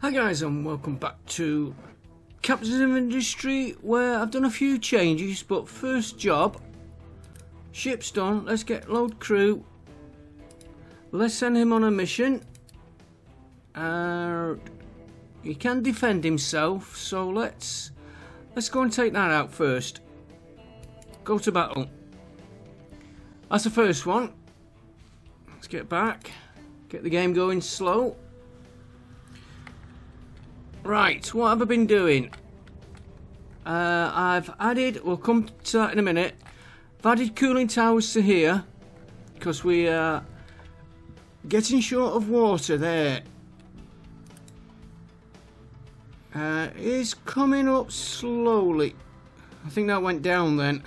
Hi guys, and welcome back to Captains of Industry, where I've done a few changes, but first job, ship's done. Let's get load crew. Let's send him on a mission. He can defend himself, so let's go and take that out first. Go to battle. That's the first one. Let's get back. Get the game going slow. Right, what have I been doing? I've added, we'll come to that in a minute. I've added cooling towers to here because we are getting short of water there. It's coming up slowly. I think that went down then.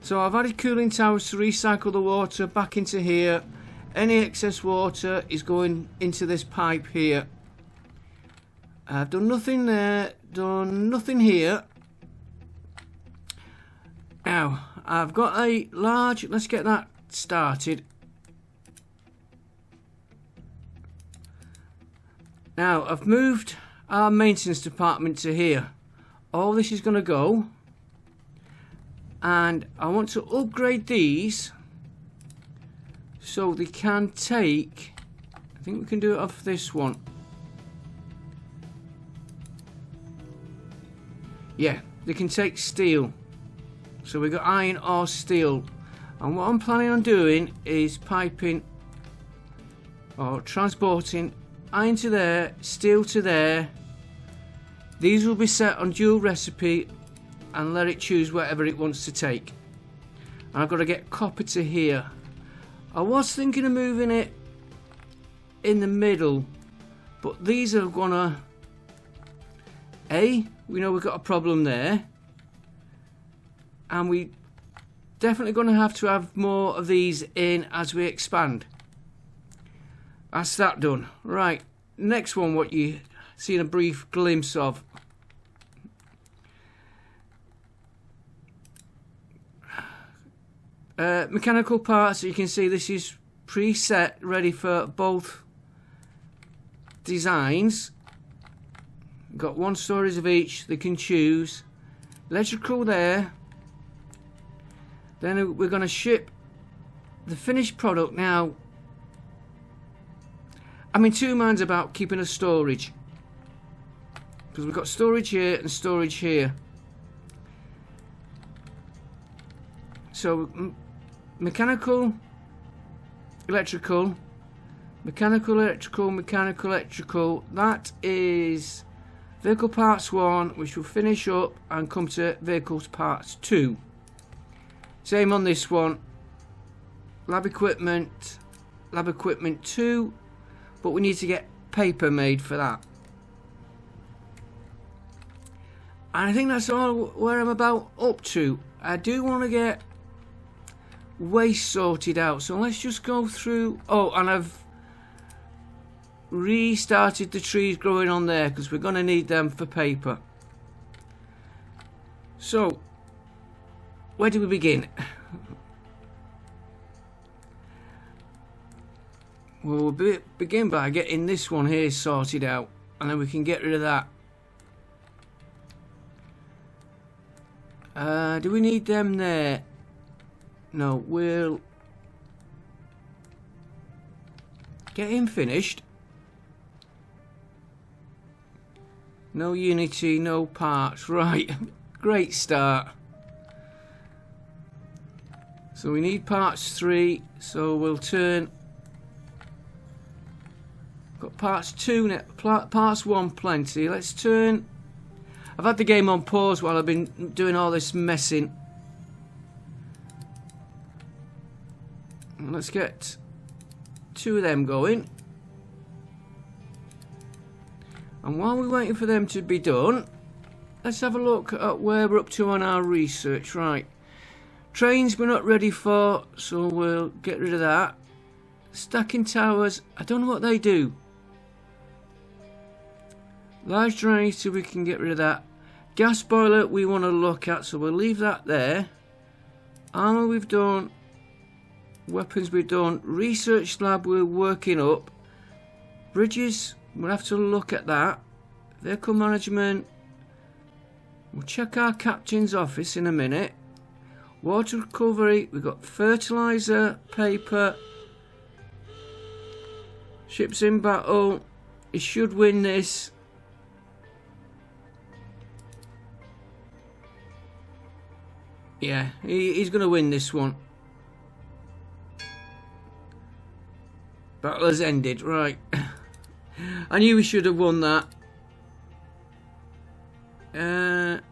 So I've added cooling towers to recycle the water back into here. Any excess water is going into this pipe here. I've done nothing there, done nothing here. Now, I've got a large, let's get that started. Now, I've moved our maintenance department to here. All this is going to go. And I want to upgrade these so they can take, I think we can do it off this one. Yeah, they can take steel. So we've got iron or steel. And what I'm planning on doing is piping or transporting iron to there, steel to there. These will be set on dual recipe and let it choose whatever it wants to take. And I've got to get copper to here. I was thinking of moving it in the middle, but these are gonna we know we've got a problem there, and we definitely going to have more of these in as we expand. That's that done. Right, next one, what you seen a brief glimpse of. Mechanical parts, you can see this is preset, ready for both designs. Got one storage of each, they can choose. Electrical there. Then we're going to ship the finished product. Now, I'm in two minds about keeping a storage, because we've got storage here and storage here. So mechanical, electrical, mechanical, electrical, mechanical, electrical. That is vehicle parts 1, which will finish up and come to vehicles parts 2. Same on this one. Lab equipment 2, but we need to get paper made for that. And I think that's all where I'm about up to. I do want to get waste sorted out, so let's just go through. Oh, and I've restarted the trees growing on there because we're going to need them for paper. So, where do we begin? Well, we'll begin by getting this one here sorted out, and then we can get rid of that. Do we need them there? No, we'll get him finished. No Unity, no parts. Right, great start. So we need parts 3, so we'll turn. Got parts 2 now, parts 1 plenty. Let's turn. I've had the game on pause while I've been doing all this messing. Let's get 2 of them going. And while we're waiting for them to be done, let's have a look at where we're up to on our research. Right, trains we're not ready for, so we'll get rid of that. Stacking towers, I don't know what they do. Large generator, we can get rid of that. Gas boiler we want to look at, so we'll leave that there. Armour we've done. Weapons we've done. Research lab we're working up. Bridges we'll have to look at that. Vehicle management. We'll check our captain's office in a minute. Water recovery. We've got fertilizer, paper. Ships in battle. He should win this. Yeah, he's going to win this one. Battle has ended, right. I knew we should have won that. Let's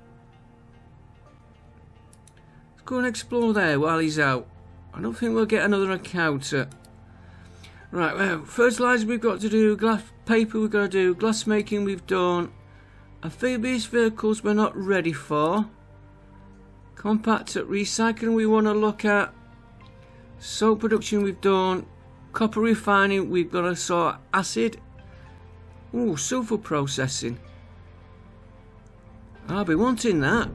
go and explore there while he's out. I don't think we'll get another encounter. Right, well, fertilizer we've got to do, glass paper we've got to do, glass making we've done. Amphibious vehicles we're not ready for. Compact recycling we want to look at. Soap production we've done. Copper refining we've got to sort acid. Ooh, sulfur processing. I'll be wanting that.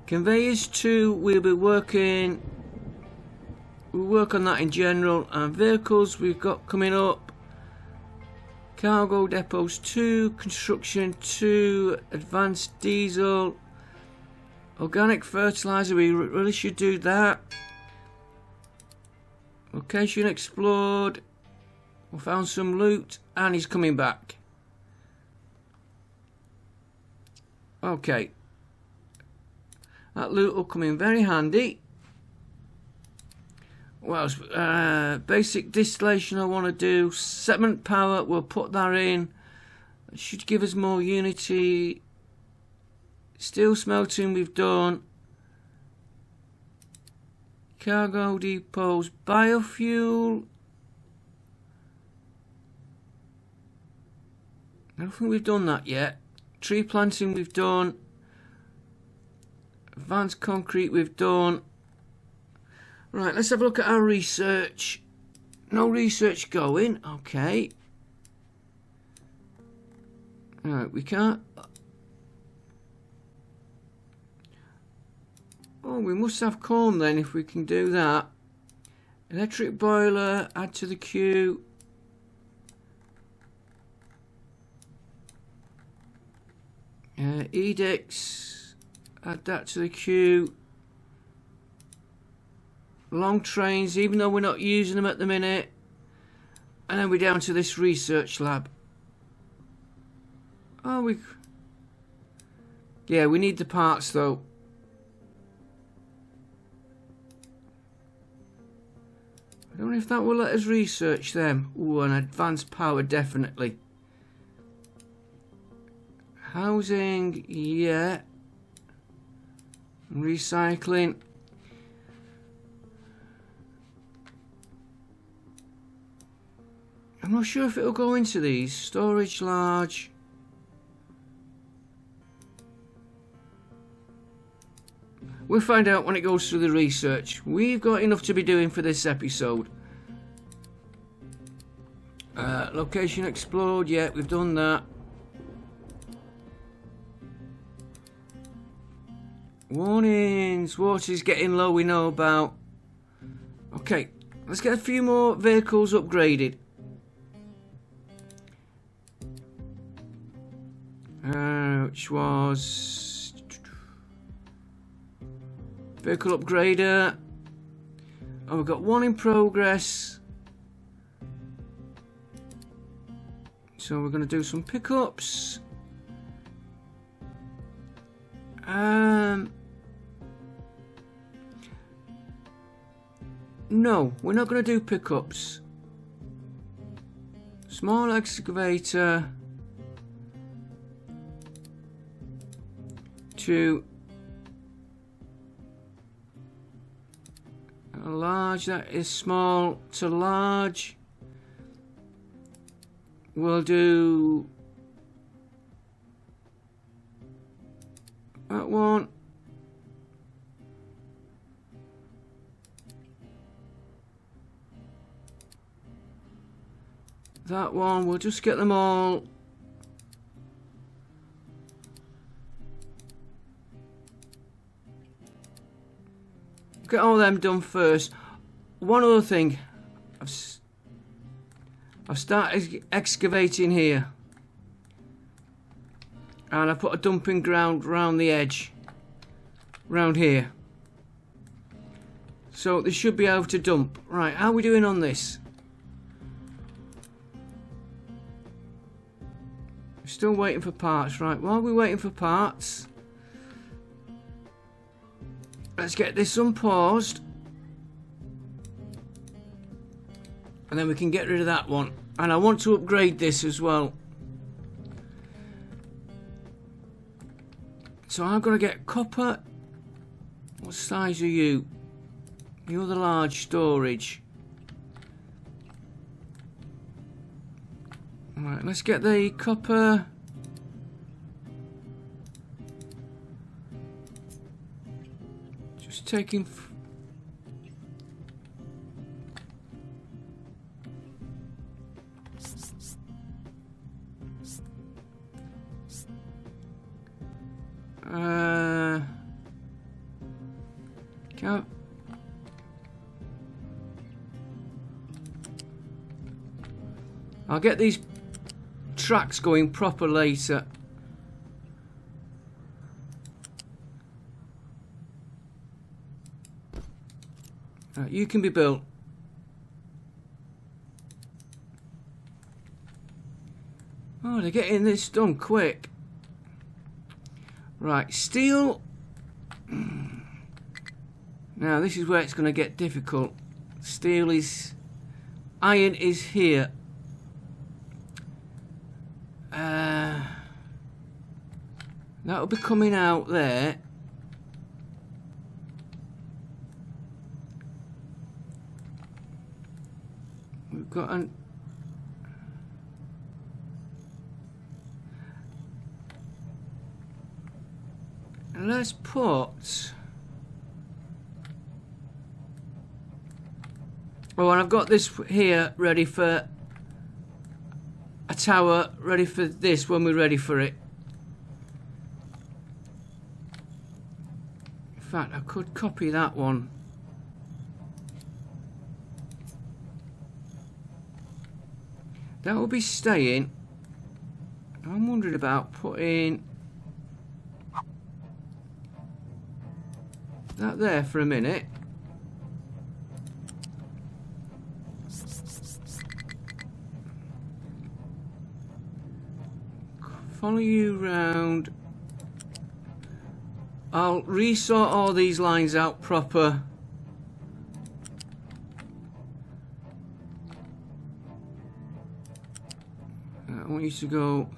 Conveyors 2 we'll be working. We'll work on that in general. And vehicles we've got coming up. Cargo depots 2, construction 2, advanced diesel. Organic fertilizer, we really should do that. Location explored. We found some loot and he's coming back. Okay. That loot will come in very handy. What else? Basic distillation I want to do. Sediment power, we'll put that in. It should give us more unity. Steel smelting we've done. Cargo depots, biofuel. I don't think we've done that yet. Tree planting we've done. Advanced concrete we've done. Right, let's have a look at our research. No research going. Okay. Alright, we can't. Oh, we must have corn then if we can do that. Electric boiler, add to the queue. Edicts, add that to the queue. Long trains, even though we're not using them at the minute. And then we're down to this research lab. Oh, yeah, we need the parts though. I don't know if that will let us research them. Ooh, an advanced power, definitely. Housing, yeah. Recycling. I'm not sure if it'll go into these. Storage large. We'll find out when it goes through the research. We've got enough to be doing for this episode. Location explored, yeah, we've done that. Warnings, water's getting low, we know about. Okay, let's get a few more vehicles upgraded. Which was vehicle upgrader. Oh, we've got one in progress. So we're going to do some pickups. No, we're not going to do pickups. Small excavator. To a large, that is small to large. We'll do that one. That one, we'll just get them all. Get all them done first. One other thing, I've started excavating here. And I put a dumping ground round the edge. Round here. So they should be able to dump. Right, how are we doing on this? Still waiting for parts. Right, while we're waiting for parts, let's get this unpaused. And then we can get rid of that one. And I want to upgrade this as well. So I'm going to get copper. What size are you? You're the large storage. Right, let's get the copper. Just taking. Can't. I'll get these tracks going proper later. Right, you can be built. Oh, they're getting this done quick. Right, steel. Now this is where it's going to get difficult. Steel is... Iron is here. That'll be coming out there. We've got an... Let's put... Oh, and I've got this here ready for a tower, ready for this when we're ready for it. In fact, I could copy that one. That will be staying. I'm wondering about putting that there for a minute. Follow you round. I'll resort all these lines out proper. I want you to go.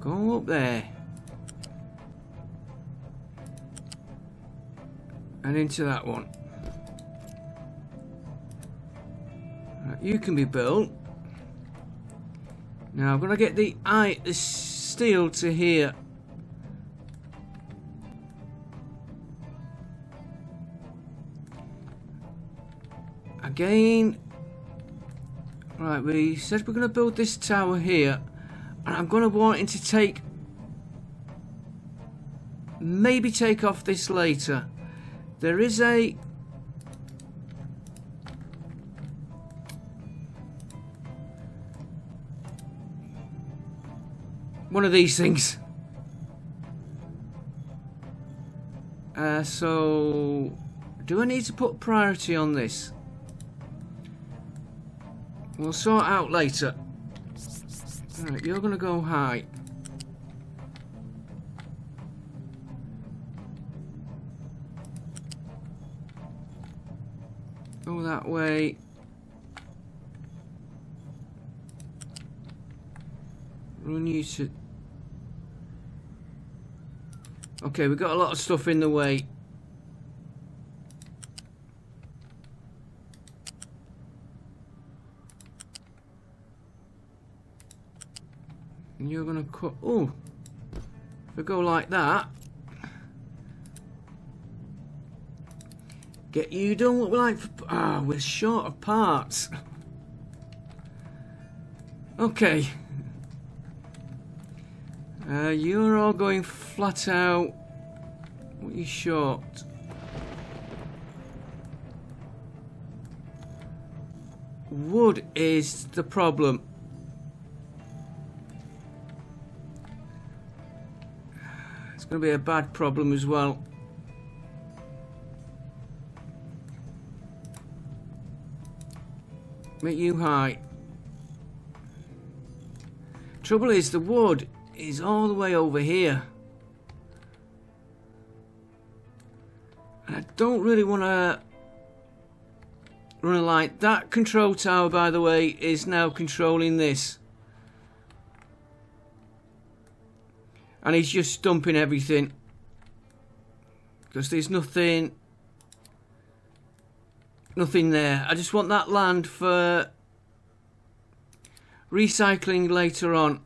Go up there. And into that one. You can be built. Now I'm gonna get the steel to here. Again. Right, we said we're gonna build this tower here, and I'm gonna want it to take, maybe take off this later. There is a one of these things. So do I need to put priority on this? We'll sort out later. Right, you're gonna go high. Go that way. Run you to... Okay, we've got a lot of stuff in the way. And you're gonna cut... Oh! If we go like that... Get you done what we like for... Ah, we're short of parts. Okay. You're all going flat out. What you short. Wood is the problem. It's going to be a bad problem as well. Make you high. Trouble is, the wood is all the way over here. And I don't really want to run a light. That control tower, by the way, is now controlling this. And he's just dumping everything. Because there's nothing there. I just want that land for recycling later on.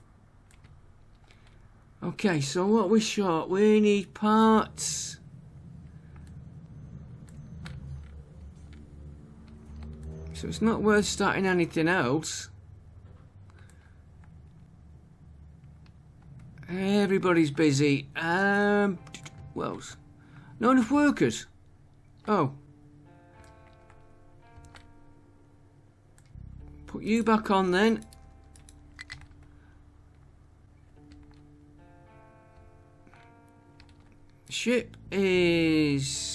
Okay, so what we're short, we need parts. So it's not worth starting anything else. Everybody's busy. What else? Not enough workers. Oh. Put you back on then. Ship is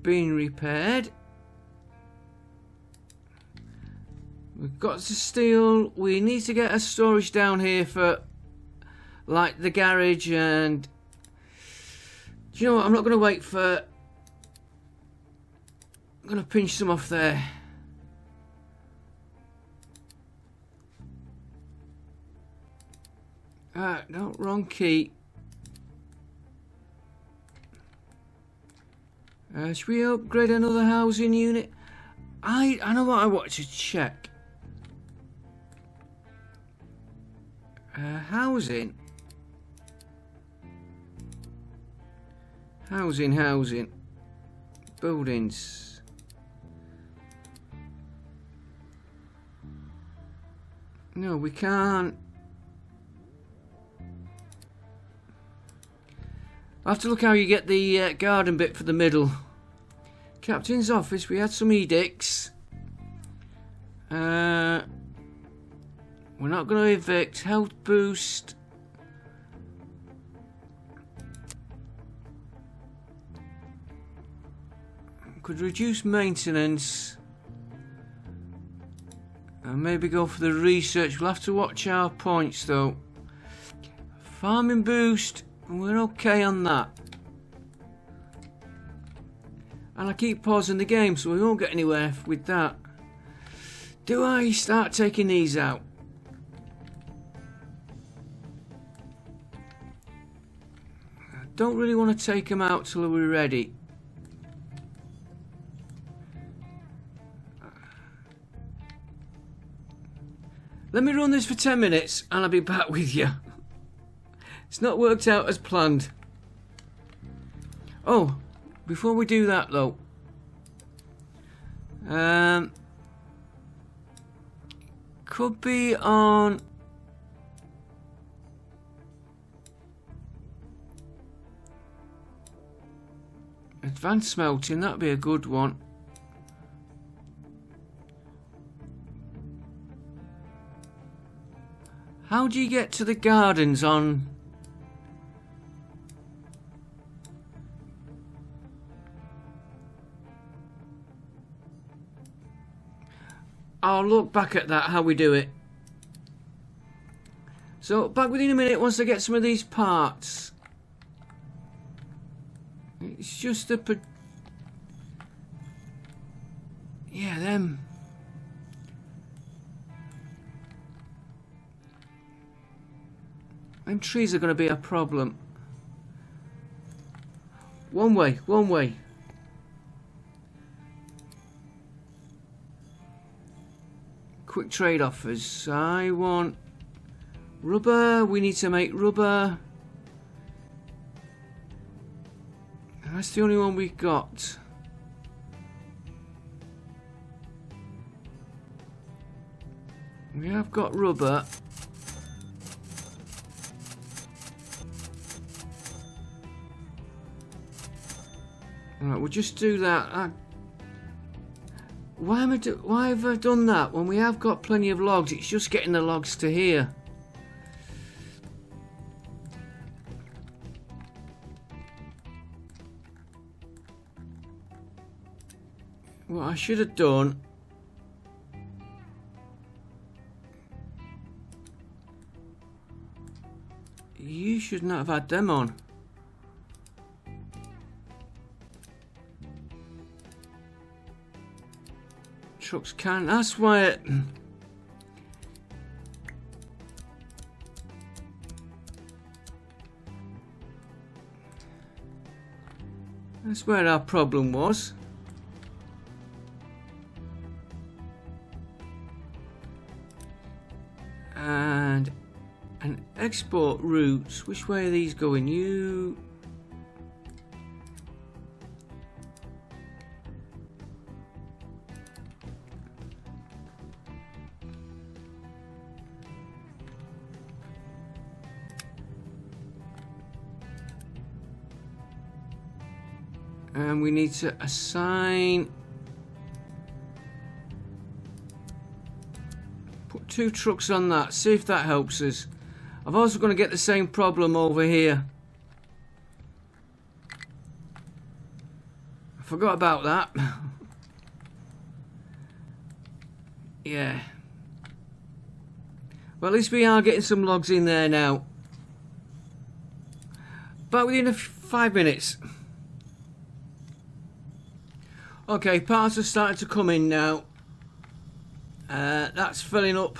being repaired. We've got to steel. We need to get a storage down here for like the garage, and do you know what? I'm not going to wait for. I'm going to pinch some off there. No, wrong key. Should we upgrade another housing unit? I know what I want to check. Housing. Housing. Buildings. No, we can't. I'll have to look how you get the garden bit for the middle. Captain's office, we had some edicts. We're not going to evict. Health boost. Could reduce maintenance. And maybe go for the research. We'll have to watch our points though. Farming boost. We're okay on that. And I keep pausing the game so we won't get anywhere with that. Do I start taking these out? I don't really want to take them out till we're ready. Let me run this for 10 minutes and I'll be back with you. It's not worked out as planned. Oh, before we do that though, could be on advanced smelting. That'd be a good one. How do you get to the gardens on? I'll look back at that, how we do it. So, back within a minute once I get some of these parts. It's just a... yeah, them. Them trees are going to be a problem. One way. Quick trade offers. I want rubber. We need to make rubber. That's the only one we've got. We have got rubber. Right, we'll just do that. Why have I done that when we have got plenty of logs? It's just getting the logs to here. What I should have done, you should not have had them on. Trucks can, that's why that's where our problem was. And export routes, which way are these going? You and we need to assign, put 2 trucks on that, see if that helps us. I've also going to get the same problem over here. I forgot about that. Yeah. Well, at least we are getting some logs in there now. But within 5 minutes. Okay, parts are starting to come in now. That's filling up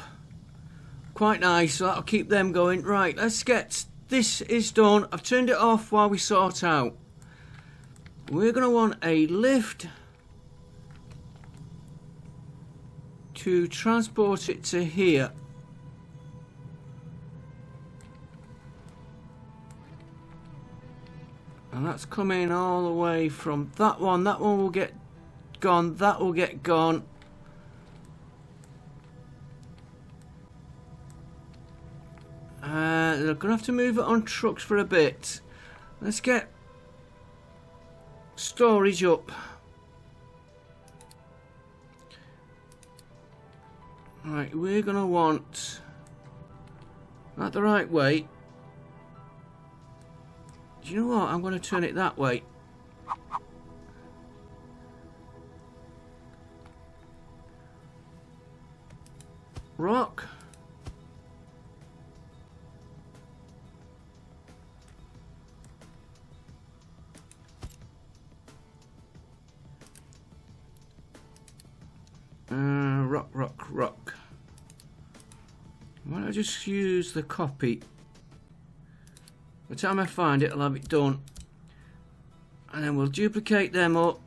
quite nice, so that'll keep them going. Right, let's get this is done. I've turned it off while we sort out. We're going to want a lift to transport it to here. And that's coming all the way from that one. That one will get gone. That will get gone. They're going to have to move it on trucks for a bit. Let's get storage up. Right, we're going to want that the right way. Do you know what? I'm going to turn it that way. Rock. Rock. Why don't I just use the copy? By the time I find it, I'll have it done. And then we'll duplicate them up.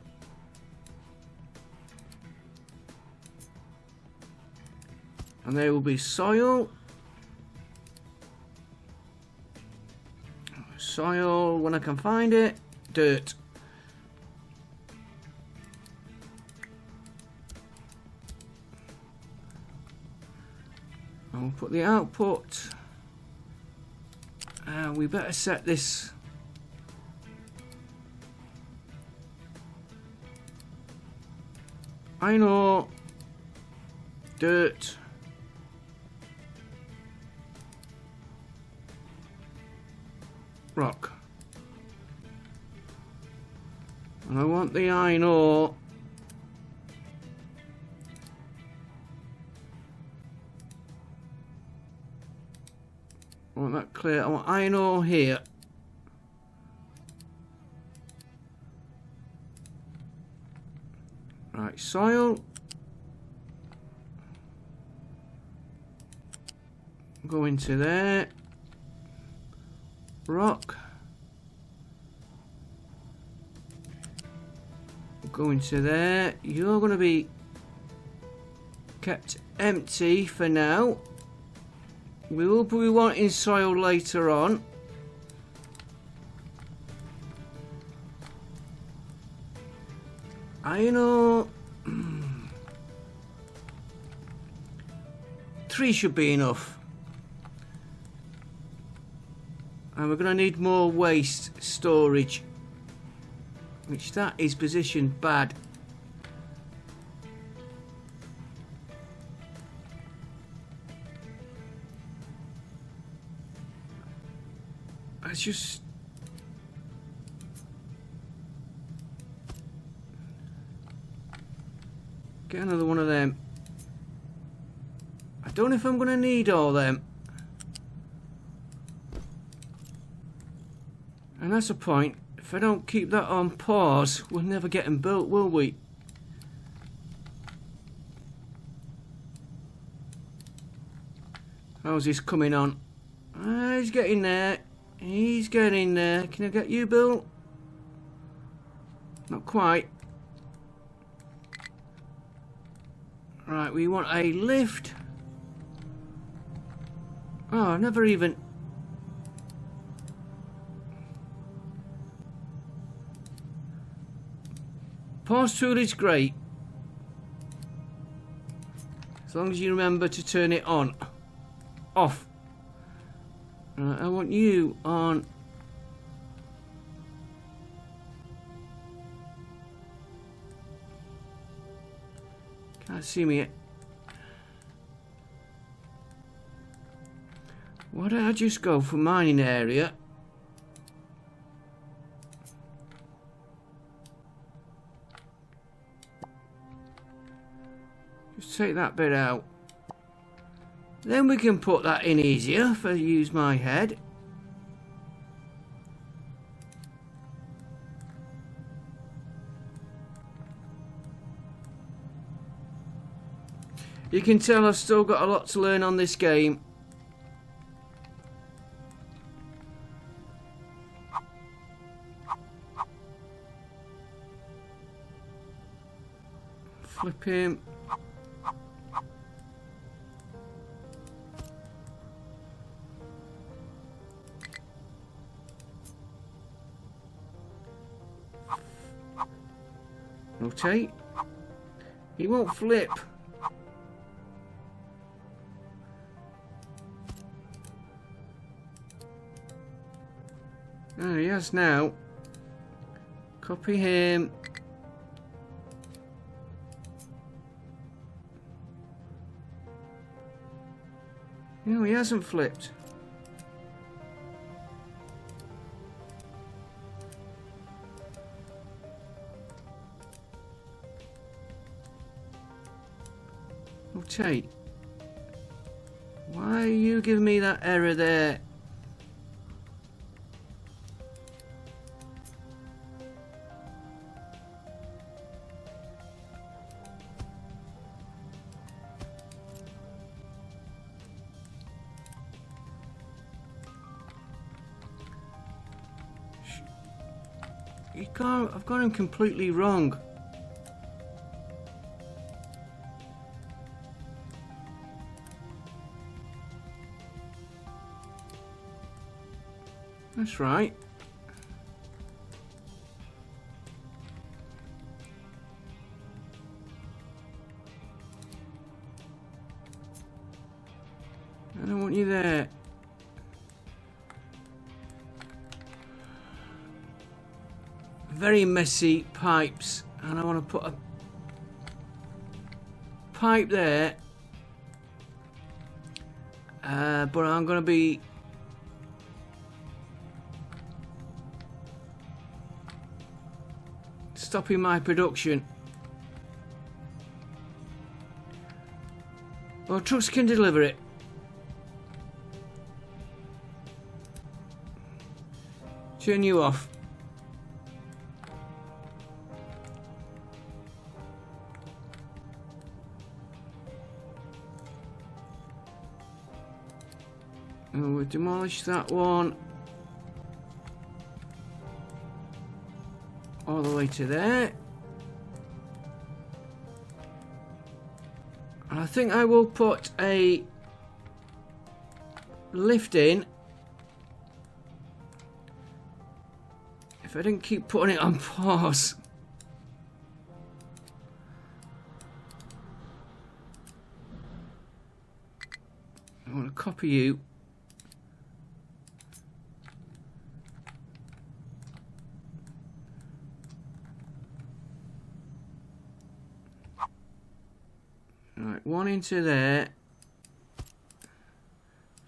And they will be soil. Soil, when I can find it. Dirt. And we'll put the output. We better set this iron ore, dirt, rock, and I want the iron ore I want that clear. I want iron ore here. Right, soil. Go into there. Rock. Go into there. You're going to be kept empty for now. We will be wanting soil later on. Iron ore. 3 should be enough. And we're going to need more waste storage which that is positioned bad. Let's just get another one of them. I don't know if I'm going to need all them. And that's a point. If I don't keep that on pause, we'll never get them built, will we? How's this coming on? He's getting there. He's getting there. Can I get you built? Not quite. Right, we want a lift. Oh, never even... Pause tool is great. As long as you remember to turn it on. Off. Right, I want you on. Can't see me yet. Why don't I just go for mining area? Just take that bit out. Then we can put that in easier if I use my head. You can tell I've still got a lot to learn on this game. Flip him. Rotate. He won't flip. Oh, he has now. Copy him. No, he hasn't flipped. Rotate. Why are you giving me that error there? I've got him completely wrong. That's right. I don't want you there. Very messy pipes, and I want to put a pipe there, but I'm going to be stopping my production. Well, trucks can deliver it. Turn you off. And we'll demolish that one all the way to there. And I think I will put a lift in. If I didn't keep putting it on pause. I want to copy you. One into there.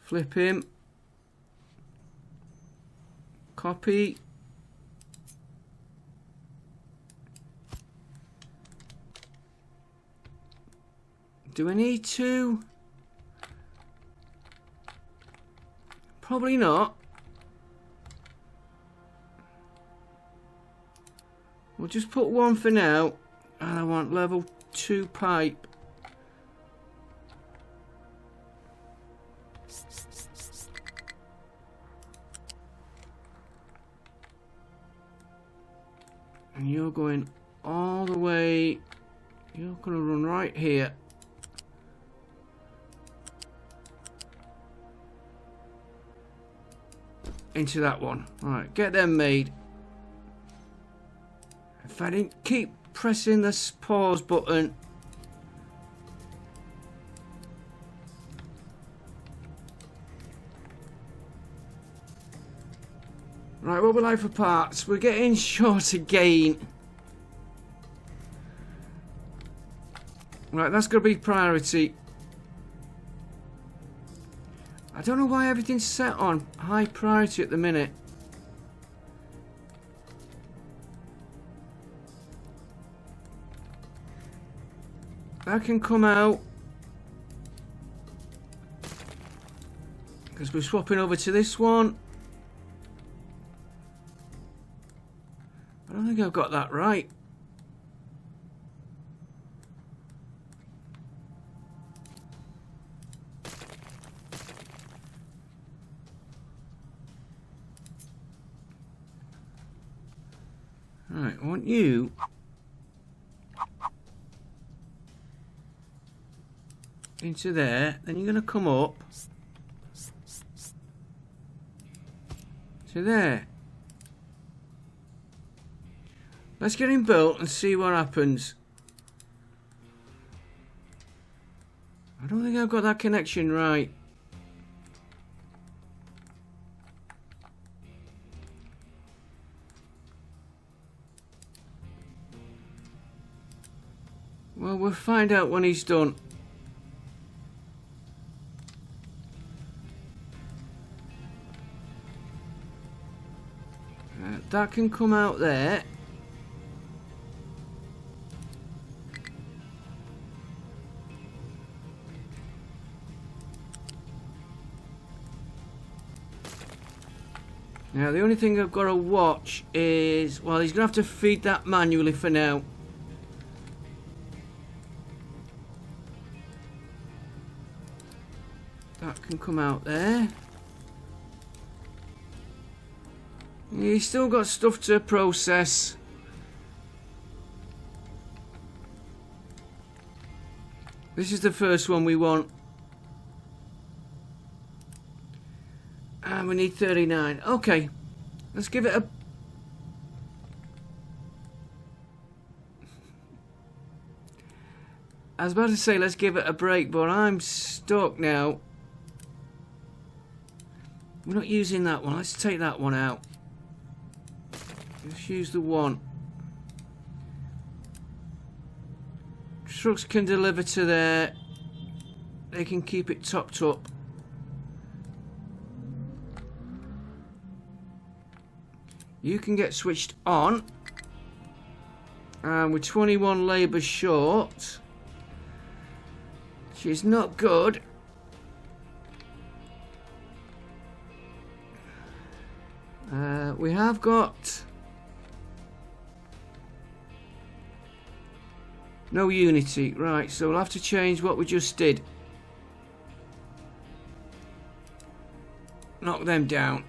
Flip him. Copy. Do I need to? Probably not. We'll just put one for now. And I want level 2 pipe. And you're going all the way. You're going to run right here. Into that one. Alright, get them made. If I didn't keep pressing this pause button. Right, what we like for parts? We're getting short again. Right, that's going to be priority. I don't know why everything's set on high priority at the minute. That can come out. Because we're swapping over to this one. I don't think I've got that right. Right, I want you into there, then you're going to come up to there. Let's get him built and see what happens. I don't think I've got that connection right. Well, we'll find out when he's done. That can come out there. Now, the only thing I've got to watch is... Well, he's going to have to feed that manually for now. That can come out there. He's still got stuff to process. This is the first one we want. And we need 39. Okay. Let's give it a... I was about to say let's give it a break, but I'm stuck now. We're not using that one. Let's take that one out. Let's use the one. Trucks can deliver to there. They can keep it topped up. You can get switched on. And we're 21 labour short. She's not good. We have got no unity, right, so we'll have to change what we just did. Knock them down.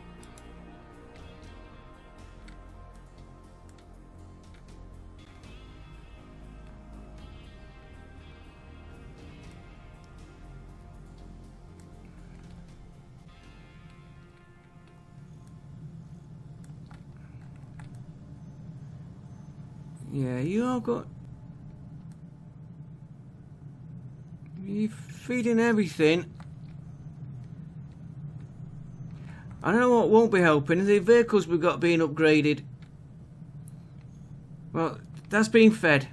Yeah, you all got... You're feeding everything. I don't know what won't be helping. The vehicles we've got being upgraded. Well, that's being fed.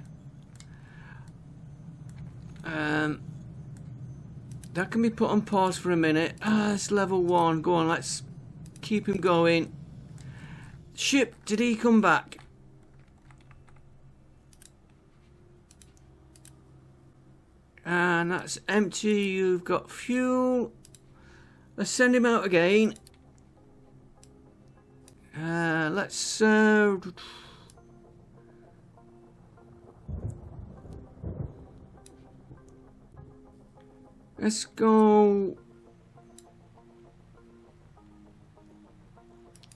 that can be put on pause for a minute. It's level 1. Go on, let's keep him going. Ship, did he come back? And that's empty. You've got fuel. Let's send him out again. Let's go.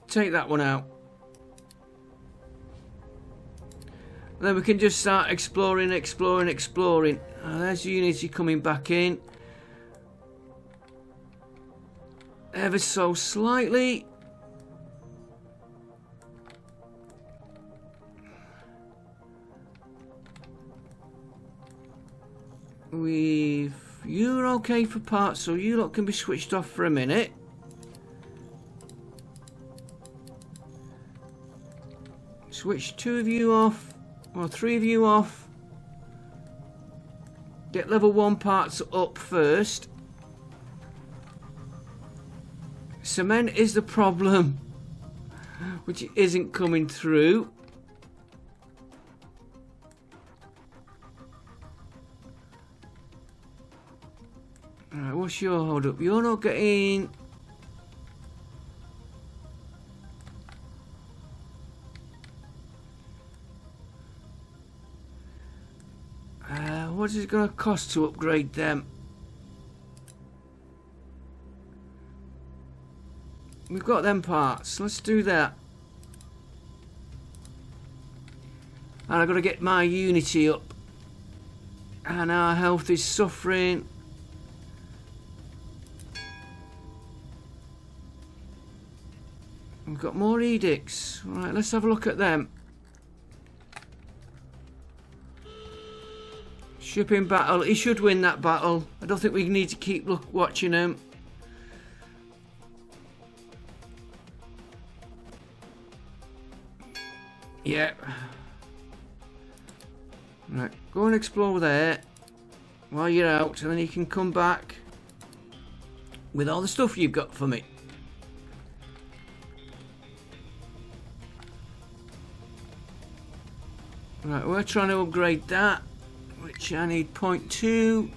Take that one out. Then we can just start exploring. There's Unity coming back in. Ever so slightly. You're okay for parts, so you lot can be switched off for a minute. Switch 2 of you off, or 3 of you off. Get level 1 parts up first. Cement is the problem, which isn't coming through. Alright, what's your hold up? You're not getting... what is it going to cost to upgrade them? We've got them parts. Let's do that. And I've got to get my Unity up. And our health is suffering. We've got more edicts. Right, let's have a look at them. Shipping battle. He should win that battle. I don't think we need to keep watching him. Yeah. Right, go and explore there while you're out, and then you can come back with all the stuff you've got for me. Right, we're trying to upgrade that, which I need 0.2.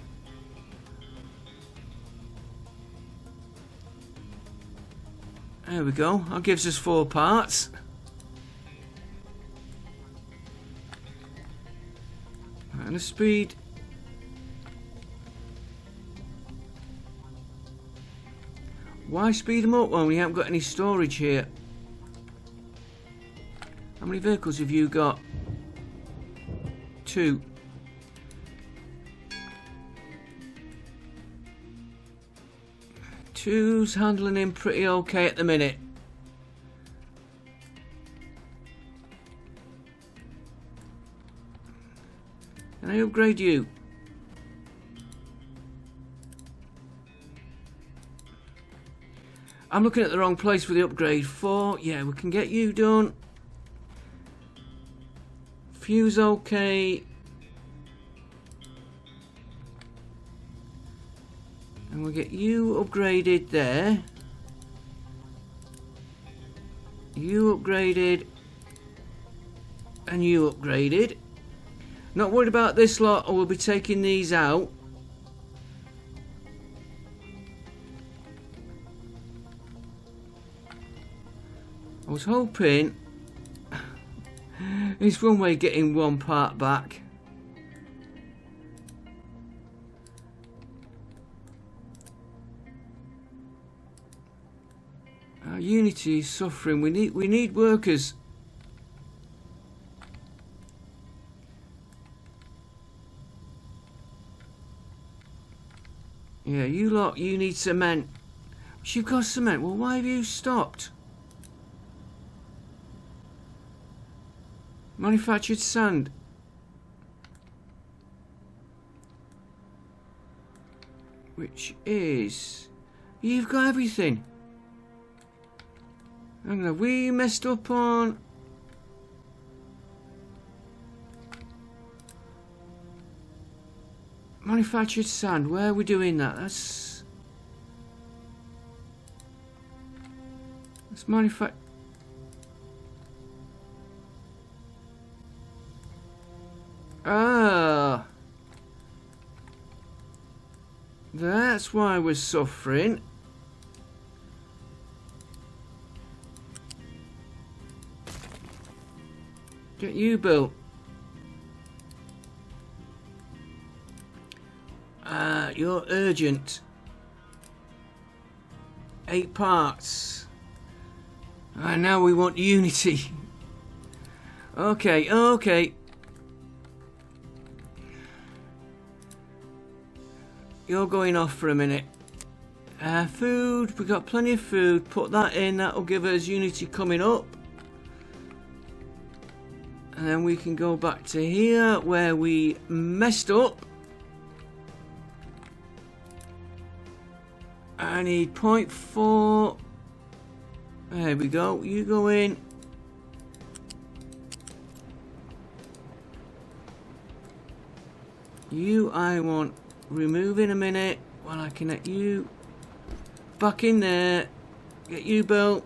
There we go. That gives us 4 parts. And the speed. Why speed them up when we haven't got any storage here? How many vehicles have you got? 2. Two's handling him pretty okay at the minute. Can I upgrade you? I'm looking at the wrong place for the upgrade. 4, yeah, we can get you done. Fuse okay. And we'll get you upgraded there. You upgraded. And you upgraded. Not worried about this lot, or we'll be taking these out. I was hoping it's one way getting 1 part back. Our Unity is suffering. We need workers. Yeah, you lot, you need cement. You've got cement. Well, why have you stopped? Manufactured sand. Which is... You've got everything. Hang on, we messed up on... manufactured sand. Where are we doing that? That's manufactured. Ah, that's why we're suffering. Get you built. You're urgent. 8 parts. And now we want unity. Okay, okay. You're going off for a minute. Food, we got plenty of food. Put that in, that'll give us unity coming up. And then we can go back to here where we messed up. I need 0.4. There we go. You go in. You I want remove in a minute while I connect you back in there. Get you built.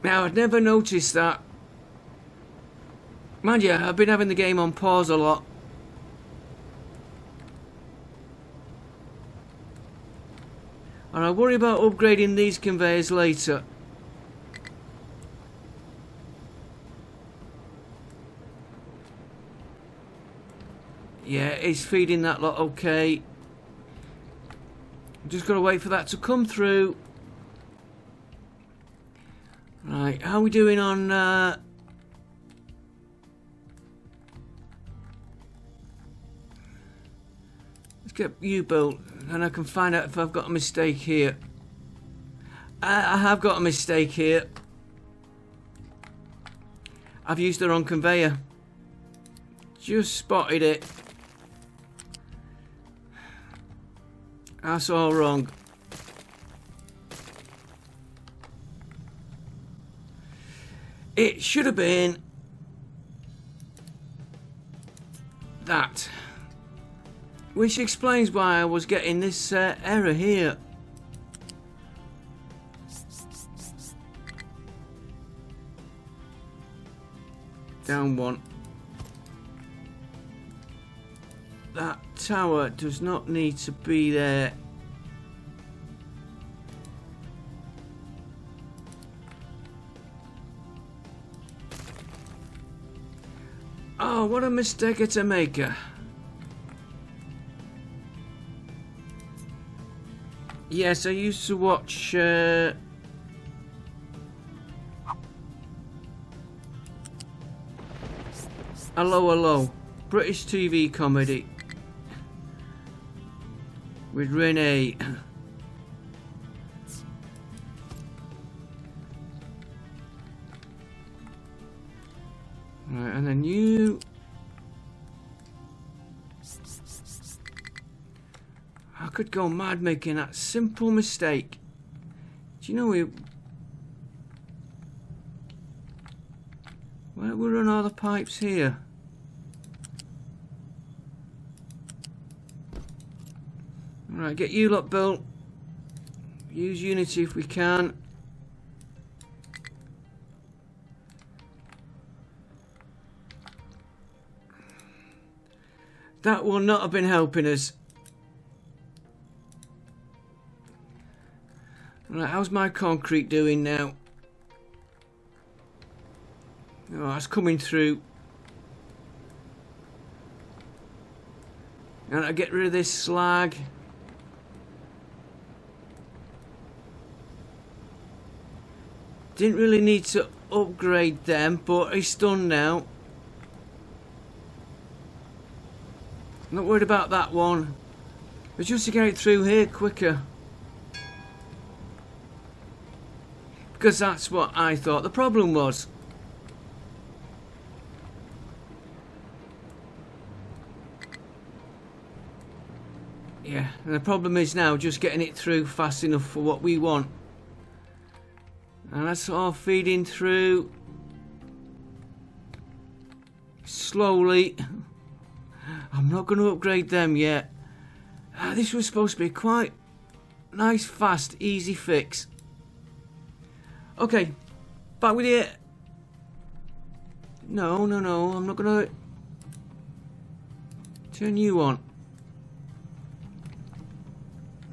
Now I'd never noticed that. Mind you, I've been having the game on pause a lot. And I worry about upgrading these conveyors later. Yeah, it's feeding that lot okay. Just gotta wait for that to come through. Right, how are we doing on let's get you built. And I can find out if I've got a mistake here. I have got a mistake here. I've used the wrong conveyor. Just spotted it. That's all wrong. It should have been that. Which explains why I was getting this error here. Down one. That tower does not need to be there. Oh, what a mistake to make. Yes, I used to watch Hello, Hello, British TV comedy with Renee. Right, and then you. I could go mad making that simple mistake. Do you know why don't we run all the pipes here? Alright, get you lot built. Use Unity if we can. That will not have been helping us. Right, how's my concrete doing now? Oh, it's coming through. And I get rid of this slag. Didn't really need to upgrade them, but it's done now. Not worried about that one. But just to get it through here quicker. Because that's what I thought the problem was. Yeah, and the problem is now just getting it through fast enough for what we want. And that's all feeding through. slowly. I'm not going to upgrade them yet. This was supposed to be quite nice, fast, easy fix. Okay, back with it. No, I'm not going to turn you on.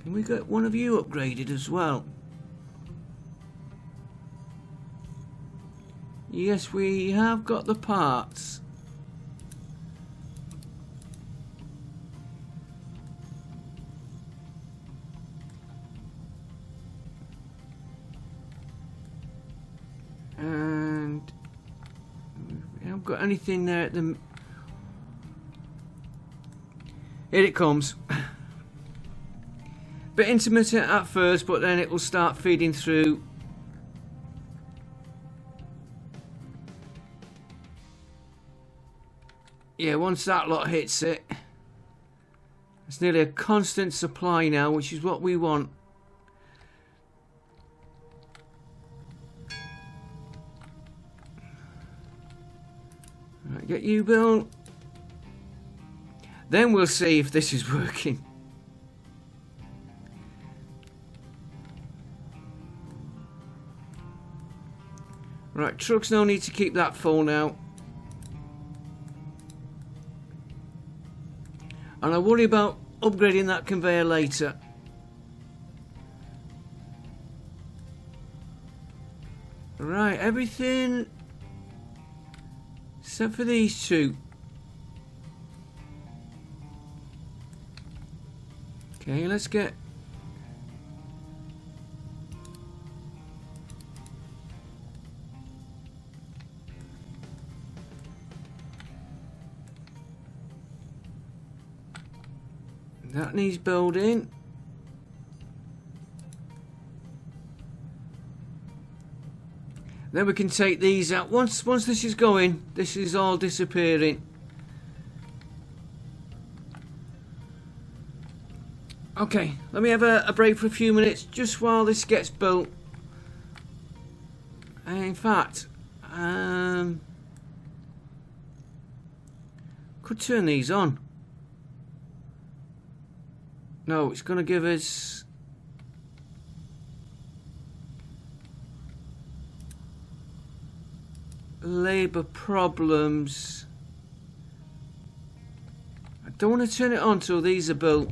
Can we get one of you upgraded as well? Yes, we have got the parts. And we haven't got anything there at the... Here it comes. Bit intermittent at first, but then it will start feeding through. Yeah, once that lot hits it, it's nearly a constant supply now, which is what we want. Right, get you built. Then we'll see if this is working. Right, trucks no need to keep that full now. And I'll worry about upgrading that conveyor later. Right, everything except for these two. Okay, let's get... That needs building. Then we can take these out. Once this is going, this is all disappearing. Okay, let me have a break for a few minutes just while this gets built. And in fact, could turn these on. No, it's going to give us... labour problems. I don't want to turn it on till these are built.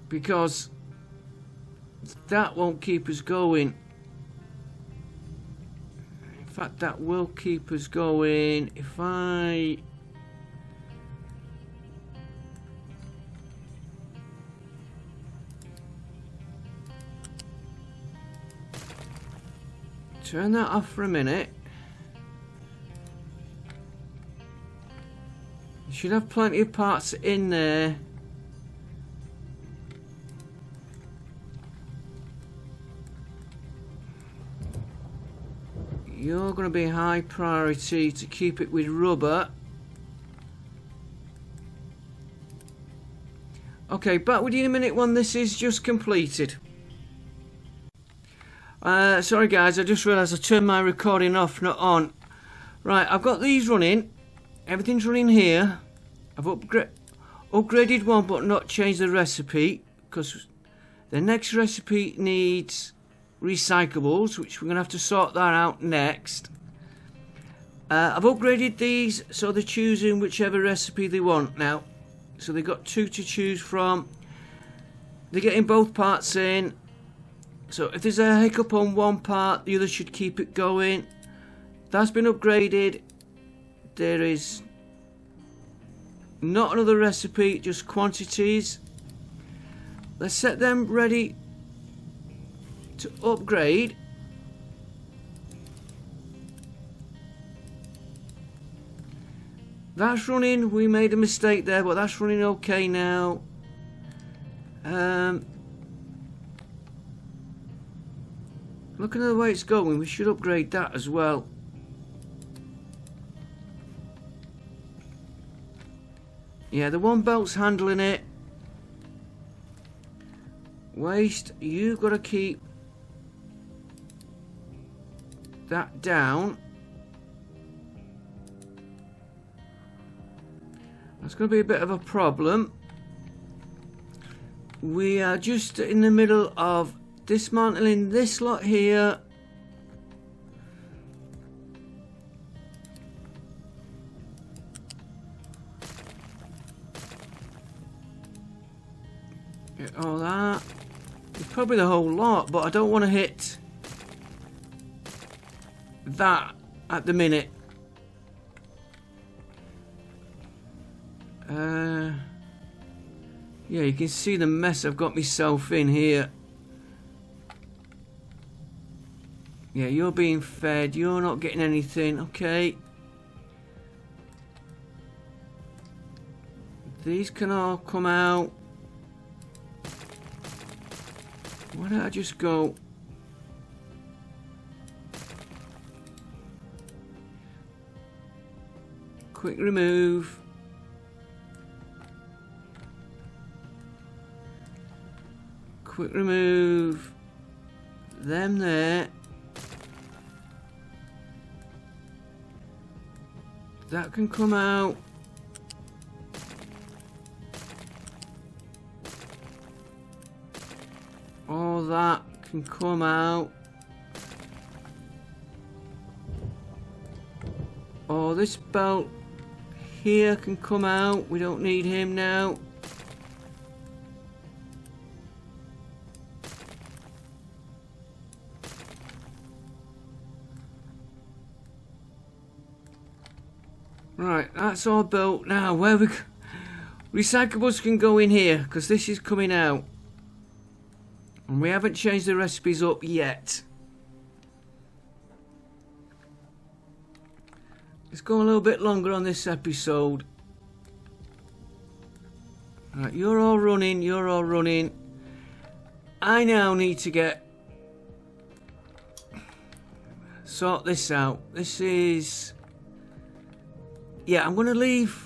Because that won't keep us going. In fact, that will keep us going if I... turn that off for a minute. You should have plenty of parts in there. You're going to be high priority to keep it with rubber. Okay, back with you in a minute when this is just completed. Sorry guys, I just realised I turned my recording off, not on. Right, I've got these running. Everything's running here. I've upgraded one but not changed the recipe, because the next recipe needs recyclables, which we're going to have to sort that out next. I've upgraded these so they're choosing whichever recipe they want now. So they've got two to choose from. They're getting both parts in. So if there's a hiccup on one part, the other should keep it going. That's been upgraded. There is not another recipe, just quantities. Let's set them ready to upgrade. That's running. We made a mistake there, but that's running okay now. Looking at the way it's going, we should upgrade that as well. Yeah, the one belt's handling it. Waste, you got to keep that down. That's going to be a bit of a problem. We are just in the middle of dismantling this lot here. Get all that. It's probably the whole lot, but I don't want to hit that at the minute. Yeah, you can see the mess I've got myself in here. Yeah, you're being fed. You're not getting anything. Okay. These can all come out. Why don't I just go... Quick remove. Quick remove them there. That can come out. All that can come out. Oh, this belt here can come out. We don't need him now. Right, that's all built. Now, where we... Recyclables can go in here, because this is coming out. And we haven't changed the recipes up yet. Let's go a little bit longer on this episode. Right, you're all running, you're all running. I now need to sort this out. This is... Yeah, I'm going to leave...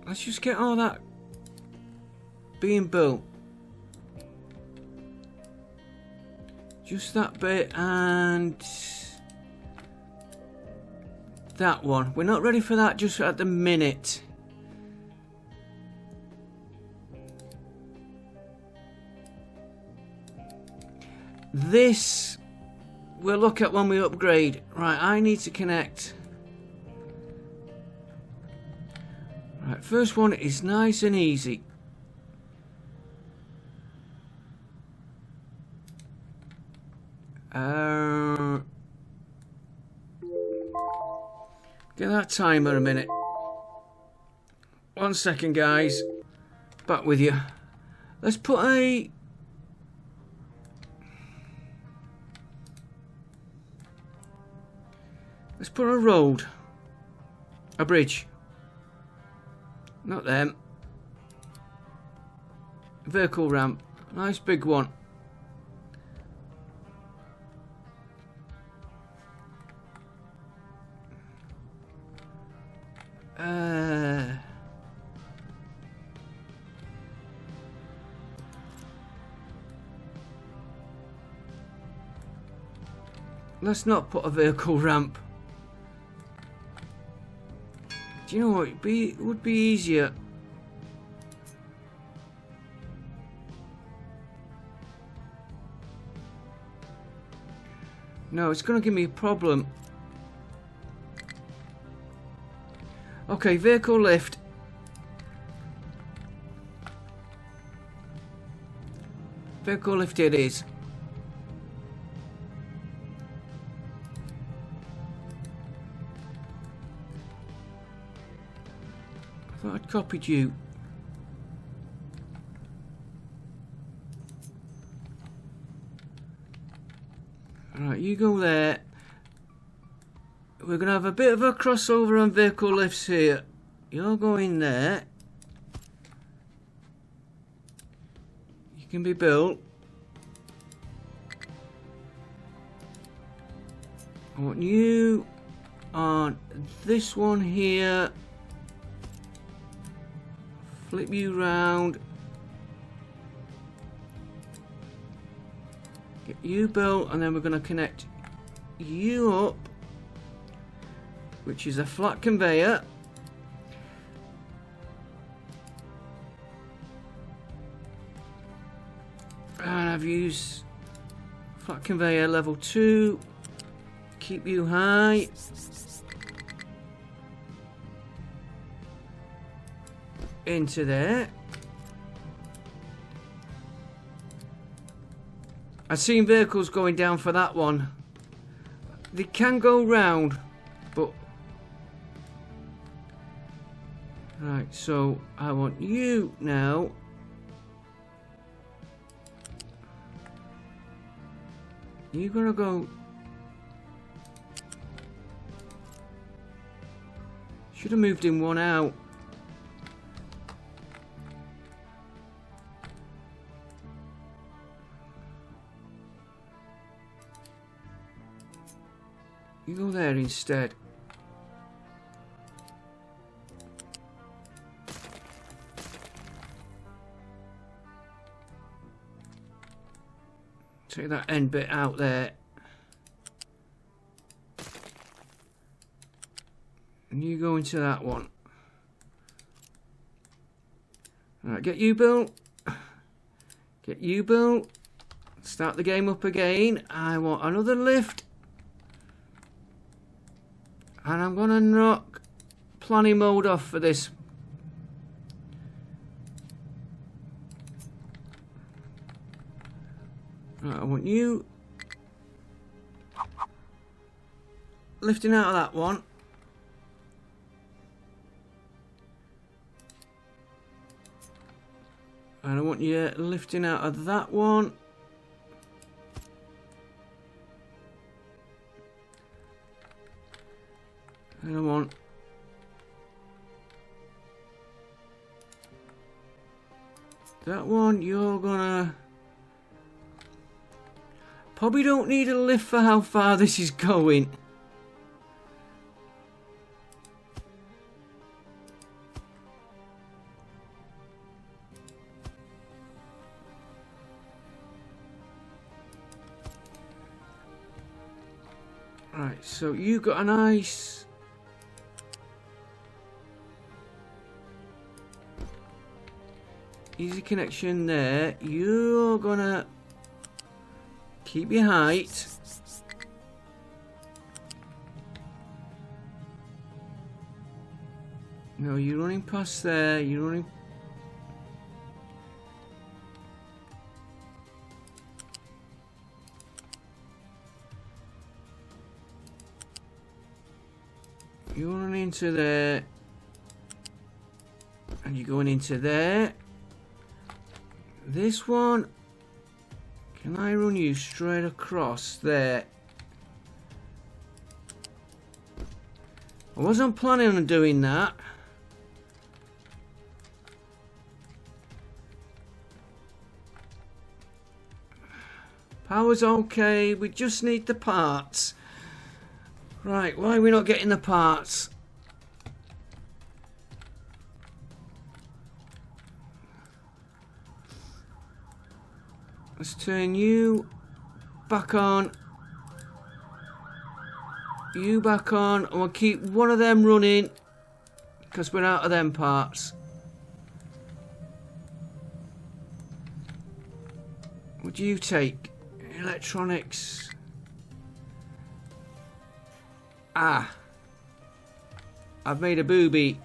Let's just get all that being built. Just that bit and that one. We're not ready for that just at the minute. This we'll look at when we upgrade. Right, I need to connect. Right, first one is nice and easy. Get that timer a minute. 1 second, guys. Back with you. Let's put a... Let's put a road. A bridge. Not them. Vehicle ramp. Nice big one. Let's not put a vehicle ramp. Do you know what? It would be easier. No, it's going to give me a problem. Okay, vehicle lift. Vehicle lift it is. I thought I'd copied you. Alright, you go there. We're going to have a bit of a crossover on vehicle lifts here. You're going there. You can be built. I want you on this one here. flip you round. Get you built, and then we're going to connect you up, which is a flat conveyor. And I've used flat conveyor level 2. Keep you high. Into there. I've seen vehicles going down for that one. They can go round, but... Right, so I want you now. You're gonna go... Should have moved in one out. You go there instead. Take that end bit out there. And you go into that one. Alright, get you built. Get you built. Start the game up again. I want another lift. And I'm going to knock planning mode off for this. Right, I want you lifting out of that one. And I want you lifting out of that one. And I want that one. You're gonna probably don't need a lift for how far this is going. Right, so you got a nice easy connection there. You're gonna keep your height. No, you're running past there. You're running. You're running into there. And you're going into there. This one. Can I run you straight across there? I wasn't planning on doing that. Power's okay, we just need the parts. Right, why are we not getting the parts? Let's turn you back on. You back on. And we'll keep one of them running because we're out of them parts. What do you take? Electronics. Ah. I've made a booby.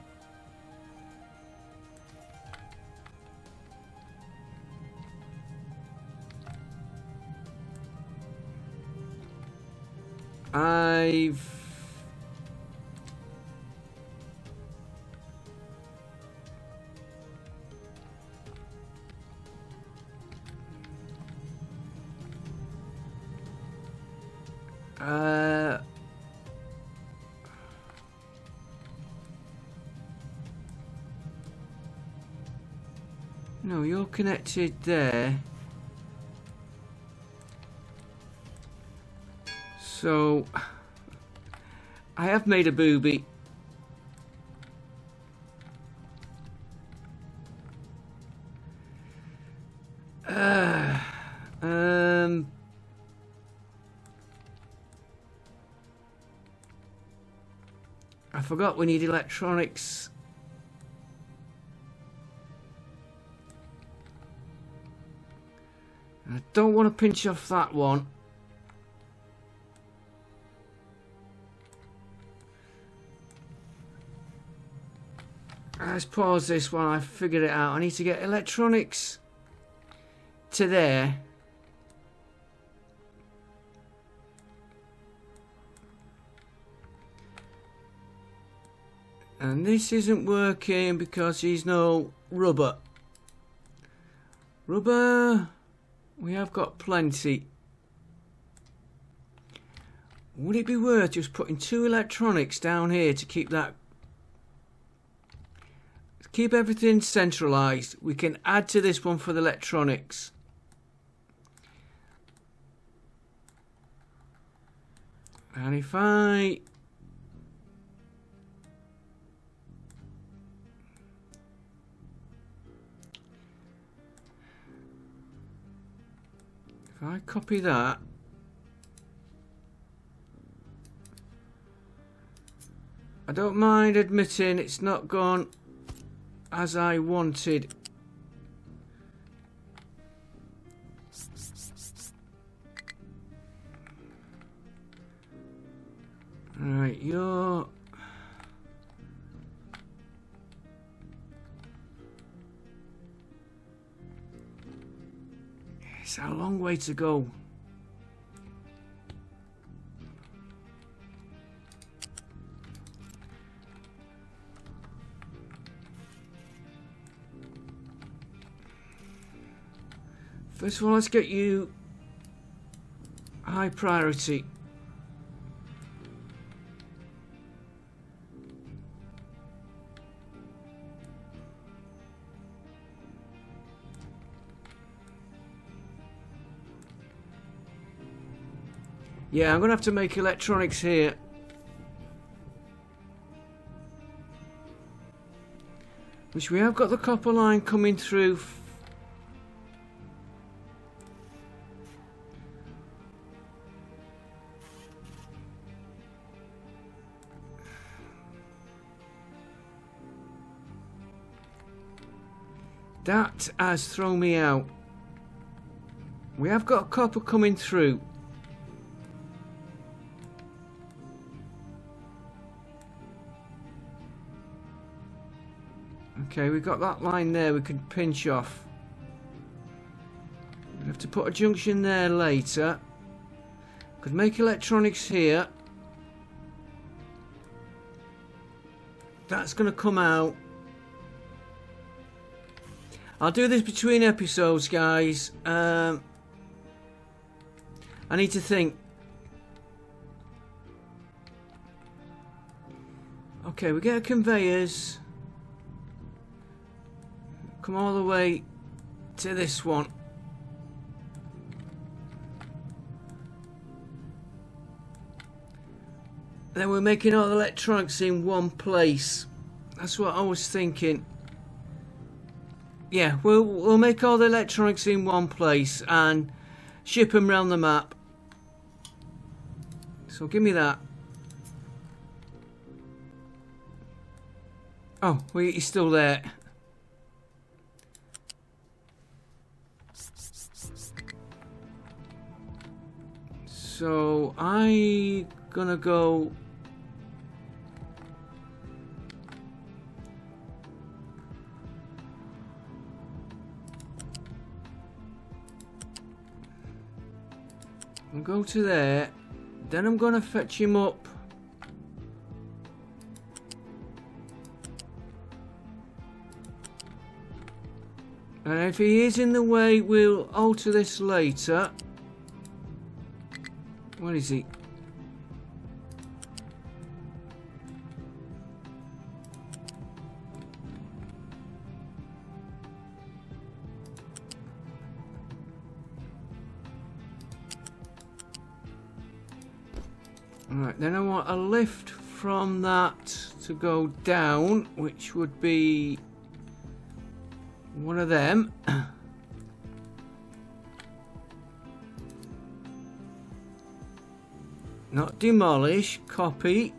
No, you're connected there. So I have made a booby. I forgot we need electronics. I don't want to pinch off that one. Let's pause this while I figure it out. I need to get electronics to there. And this isn't working because there's no rubber. Rubber, we have got plenty. Would it be worth just putting 2 electronics down here to keep that, keep everything centralized? We can add to this one for the electronics. And if I copy that, I don't mind admitting it's not gone as I wanted. Alright, you're... It's a long way to go. First of all, let's get you high priority. Yeah, I'm going to have to make electronics here. Which we have got the copper line coming through. That has thrown me out. We have got copper coming through. Okay, we've got that line there we can pinch off. We have to put a junction there later. Could make electronics here. That's going to come out. I'll do this between episodes, guys. I need to think. Okay, we get conveyors. Come all the way to this one. Then we're making all the electronics in one place. That's what I was thinking. Yeah, we'll make all the electronics in one place and ship them around the map. So give me that. Oh, he's still there. So I gonna go. I'll go to there. Then I'm gonna fetch him up. And if he is in the way, we'll alter this later. Where is he? Alright, then I want a lift from that to go down, which would be one of them. Not demolish, copy.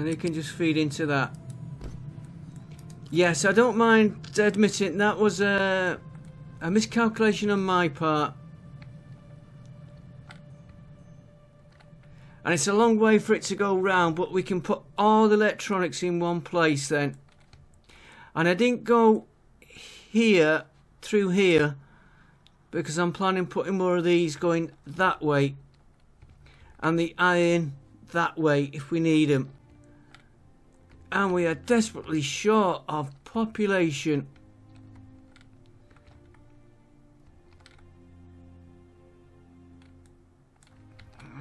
And it can just feed into that. Yes, I don't mind admitting that was a miscalculation on my part. And it's a long way for it to go round, but we can put all the electronics in one place then. And I didn't go here, through here, because I'm planning putting more of these going that way. And the iron that way if we need them. And we are desperately short of population.